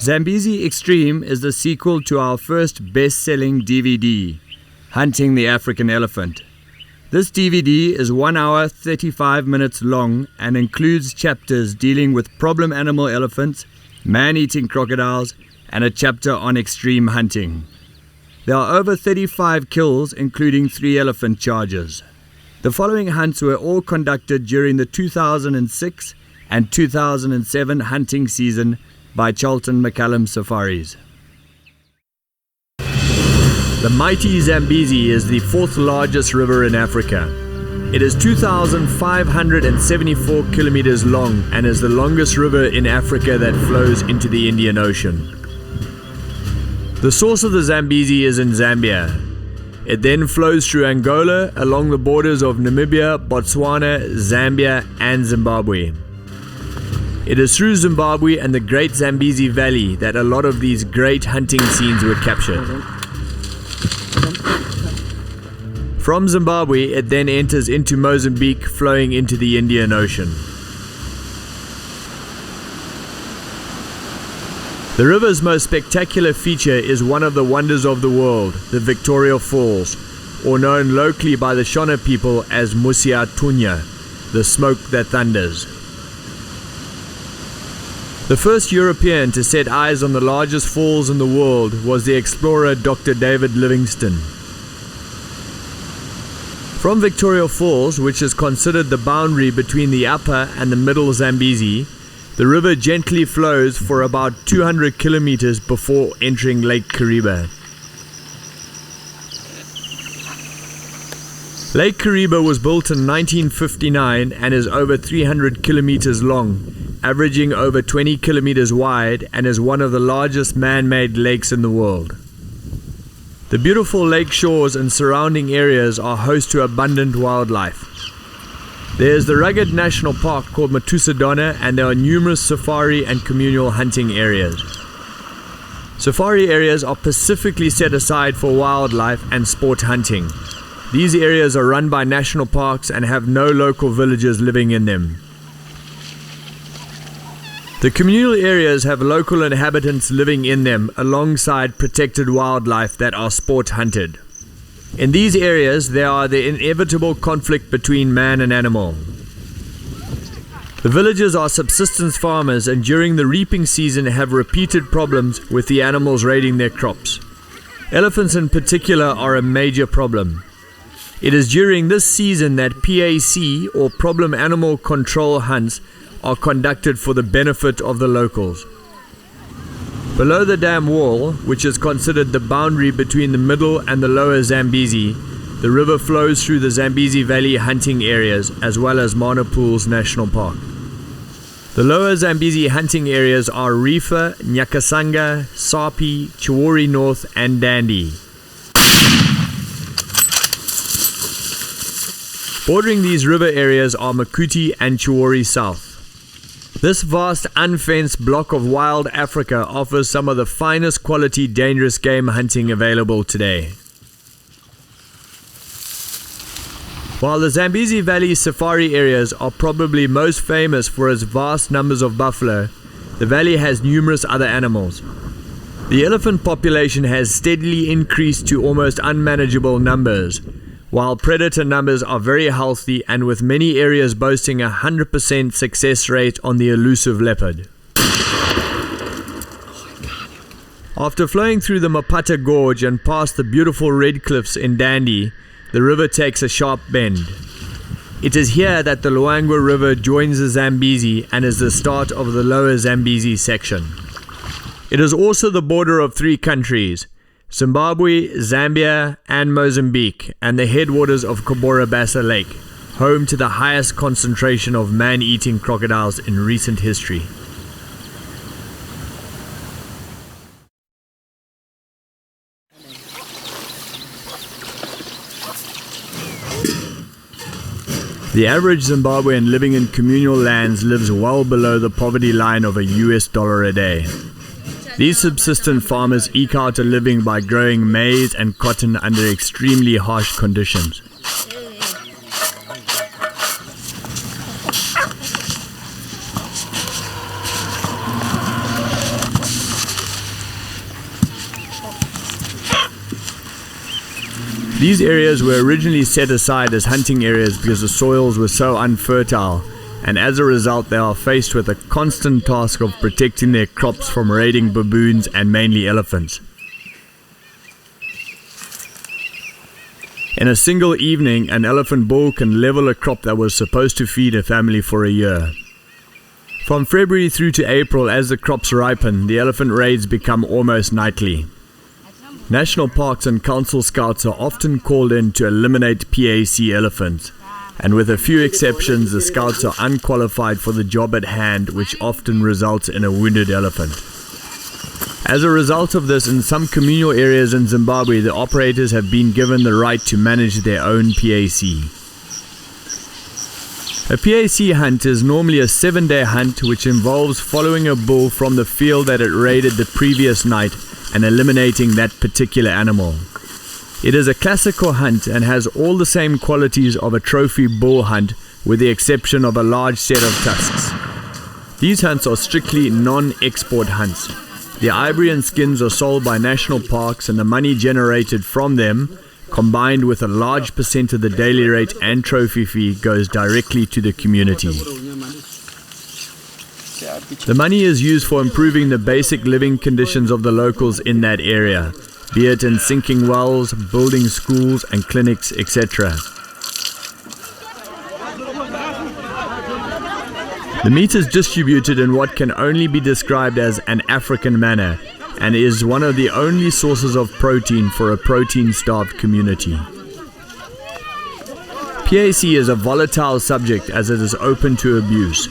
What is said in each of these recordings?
Zambezi Extreme is the sequel to our first best-selling DVD, Hunting the African Elephant. This DVD is 1 hour 35 minutes long and includes chapters dealing with problem animal elephants, man-eating crocodiles, and a chapter on extreme hunting. There are over 35 kills, including 3 elephant charges. The following hunts were all conducted during the 2006 and 2007 hunting season by Charlton McCallum safaris. The mighty Zambezi is the 4th largest river in Africa. It is 2,574 kilometers long and is the longest river in Africa that flows into the Indian Ocean. The source of the Zambezi is in Zambia. It then flows through Angola along the borders of Namibia, Botswana, Zambia, and Zimbabwe. It is through Zimbabwe and the Great Zambezi Valley that a lot of these great hunting scenes were captured. From Zimbabwe, it then enters into Mozambique, flowing into the Indian Ocean. The river's most spectacular feature is one of the wonders of the world, the Victoria Falls, or known locally by the Shona people as Musiatunya, the smoke that thunders. The first European to set eyes on the largest falls in the world was the explorer Dr. David Livingstone. From Victoria Falls, which is considered the boundary between the upper and the middle Zambezi, the river gently flows for about 200 kilometers before entering Lake Kariba. Lake Kariba was built in 1959 and is over 300 kilometers long, averaging over 20 kilometers wide, and is one of the largest man-made lakes in the world. The beautiful lake shores and surrounding areas are host to abundant wildlife. There is the rugged national park called Matusadona, and there are numerous safari and communal hunting areas. Safari areas are specifically set aside for wildlife and sport hunting. These areas are run by national parks and have no local villagers living in them. The communal areas have local inhabitants living in them alongside protected wildlife that are sport hunted. In these areas, there are the inevitable conflict between man and animal. The villagers are subsistence farmers and during the reaping season have repeated problems with the animals raiding their crops. Elephants in particular are a major problem. It is during this season that PAC or problem animal control hunts are conducted for the benefit of the locals. Below the dam wall, which is considered the boundary between the middle and the lower Zambezi, the river flows through the Zambezi Valley hunting areas as well as Manapools National Park. The lower Zambezi hunting areas are Reefer, Nyakasanga, Sapi, Chiwori North and Dandi. Bordering these river areas are Makuti and Chiwori South. This vast unfenced block of wild Africa offers some of the finest quality dangerous game hunting available today. While the Zambezi Valley safari areas are probably most famous for its vast numbers of buffalo, the valley has numerous other animals. The elephant population has steadily increased to almost unmanageable numbers, while predator numbers are very healthy and with many areas boasting a 100% success rate on the elusive leopard. After flowing through the Mapata Gorge and past the beautiful red cliffs in Dandi, the river takes a sharp bend. It is here that the Luangwa River joins the Zambezi and is the start of the lower Zambezi section. It is also the border of 3 countries, Zimbabwe, Zambia, and Mozambique, and the headwaters of Cobora Bassa Lake, home to the highest concentration of man-eating crocodiles in recent history. The average Zimbabwean living in communal lands lives well below the poverty line of $1 a day. These subsistent farmers eke out a living by growing maize and cotton under extremely harsh conditions. These areas were originally set aside as hunting areas because the soils were so unfertile, and as a result they are faced with a constant task of protecting their crops from raiding baboons and mainly elephants. In a single evening, an elephant bull can level a crop that was supposed to feed a family for a year. From February through to April, as the crops ripen, the elephant raids become almost nightly. National parks and council scouts are often called in to eliminate PAC elephants, and with a few exceptions, the scouts are unqualified for the job at hand, which often results in a wounded elephant. As a result of this, in some communal areas in Zimbabwe, the operators have been given the right to manage their own PAC. A PAC hunt is normally a 7-day hunt which involves following a bull from the field that it raided the previous night and eliminating that particular animal. It is a classical hunt and has all the same qualities of a trophy bull hunt with the exception of a large set of tusks. These hunts are strictly non-export hunts. The ivory and skins are sold by national parks, and the money generated from them, combined with a large percent of the daily rate and trophy fee, goes directly to the community. The money is used for improving the basic living conditions of the locals in that area, be it in sinking wells, building schools and clinics, etc. The meat is distributed in what can only be described as an African manner, and is one of the only sources of protein for a protein-starved community. PAC is a volatile subject as it is open to abuse.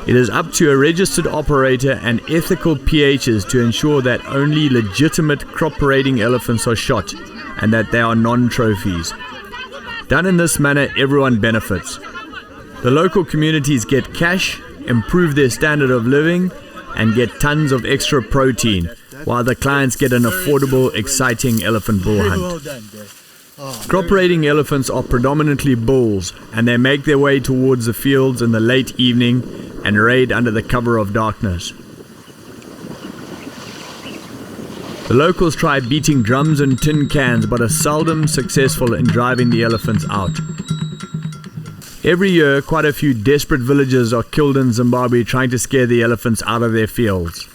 It is up to a registered operator and ethical PHs to ensure that only legitimate crop raiding elephants are shot and that they are non-trophies. Done in this manner, everyone benefits. The local communities get cash, improve their standard of living, and get tons of extra protein, while the clients get an affordable, exciting elephant bull hunt. Crop raiding elephants are predominantly bulls, and they make their way towards the fields in the late evening and raid under the cover of darkness. The locals try beating drums and tin cans, but are seldom successful in driving the elephants out. Every year, quite a few desperate villagers are killed in Zimbabwe trying to scare the elephants out of their fields.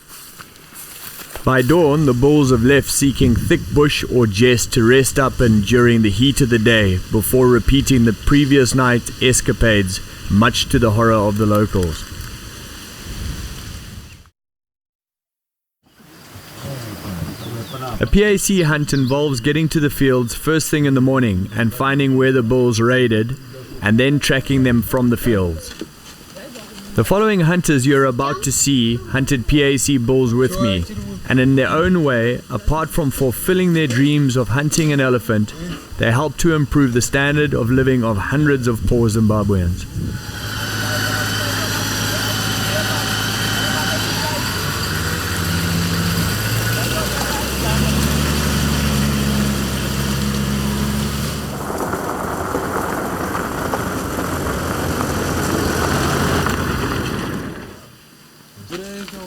By dawn, the bulls have left seeking thick bush or jess to rest up in during the heat of the day before repeating the previous night's escapades, much to the horror of the locals. A PAC hunt involves getting to the fields first thing in the morning and finding where the bulls raided, and then tracking them from the fields. The following hunters you're about to see hunted PAC bulls with me, and in their own way, apart from fulfilling their dreams of hunting an elephant, they help to improve the standard of living of hundreds of poor Zimbabweans.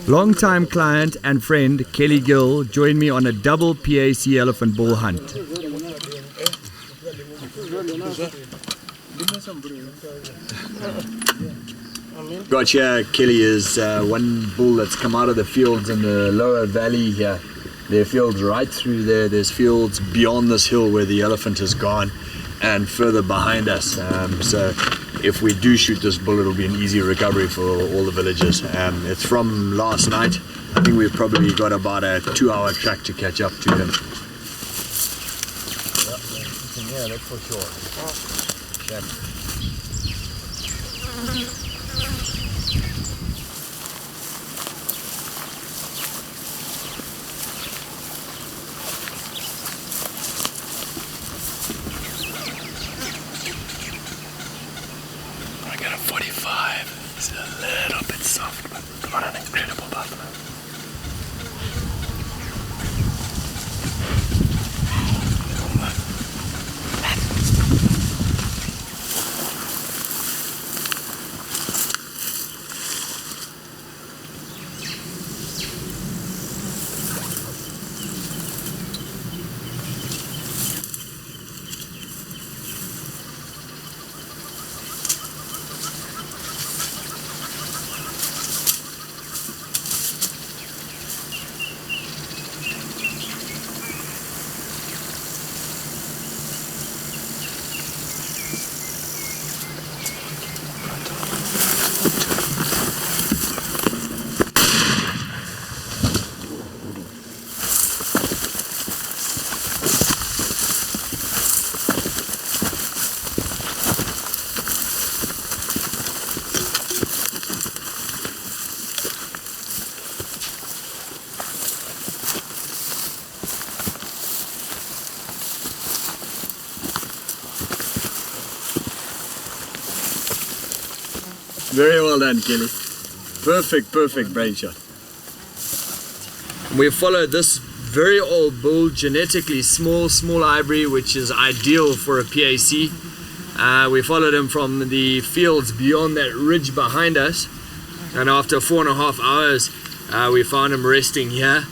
Long-time client and friend Kelly Gill joined me on a double PAC elephant bull hunt. Gotcha. Kelly is one bull that's come out of the fields in the lower valley here. There are fields right through there. There's fields beyond this hill where the elephant has gone, and further behind us. So if we do shoot this bull, it'll be an easy recovery for all the villagers. It's from last night. I think we've probably got about a 2-hour track to catch up to him. Yeah, that's for sure. Check. I got a 45. It's a little bit soft, but not an incredible buffalo. Very well done, Kelly. Perfect brain shot. We followed this very old bull, genetically small ivory, which is ideal for a PAC. We followed him from the fields beyond that ridge behind us, and after 4.5 hours we found him resting here,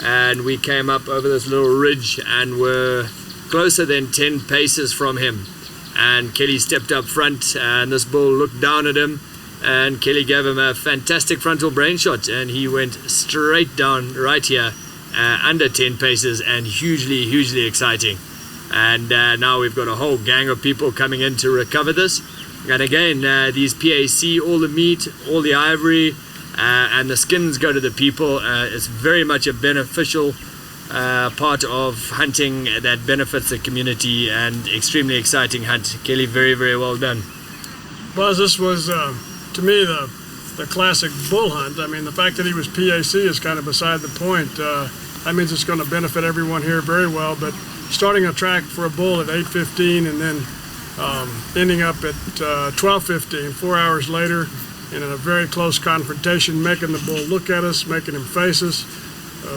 and we came up over this little ridge and were closer than 10 paces from him, and Kelly stepped up front and this bull looked down at him, and Kelly gave him a fantastic frontal brain shot, and he went straight down right here, under 10 paces, and hugely exciting. And now we've got a whole gang of people coming in to recover this. And again, these PAC, all the meat, all the ivory, and the skins go to the people. It's very much a beneficial part of hunting that benefits the community, and extremely exciting hunt. Kelly, very well done. Buzz, this was to me the classic bull hunt. I mean, the fact that he was PAC is kind of beside the point. That means it's going to benefit everyone here very well, but starting a track for a bull at 8:15 and then ending up at 12:15, 4 hours later, in a very close confrontation, making the bull look at us, making him face us,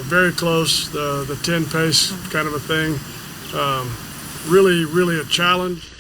very close, the 10 pace kind of a thing. Really a challenge.